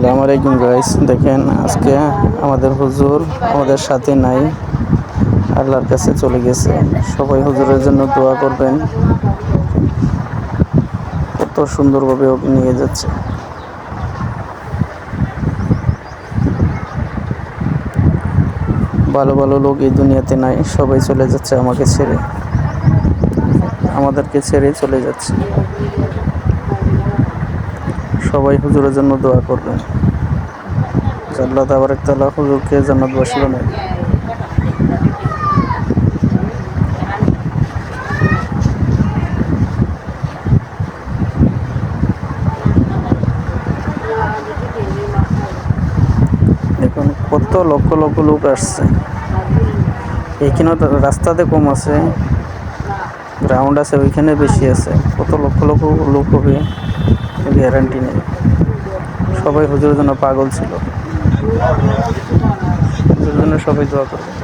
আসসালামু আলাইকুম গাইস, দেখেন আজকে আমাদের হুজুর আমাদের সাথে নাই, আল্লাহর কাছে চলে গেছে। সবাই হুজুরের জন্য দোয়া করবেন। কত সুন্দরভাবে ওকে নিয়ে যাচ্ছে। ভালো ভালো লোক এই দুনিয়াতে নাই, সবাই চলে যাচ্ছে আমাকে ছেড়ে, আমাদেরকে ছেড়ে চলে যাচ্ছে। সবাই হুজুরের জন্য দোয়া করবেন, আল্লাহ তাবারক তাআলা হুজুরকে জান্নাতবাসী বানায়। দেখুন কত লক্ষ লক্ষ লোক আসছে। এইখানে রাস্তাতে কম আছে, গ্রাউন্ড আছে ওইখানে বেশি আছে। কত লক্ষ লক্ষ লোক হবে গ্যারান্টি নেই। সবাই হুজুরের জন্য পাগল ছিল। হুজুরের জন্য সবাই দোয়া করবেন।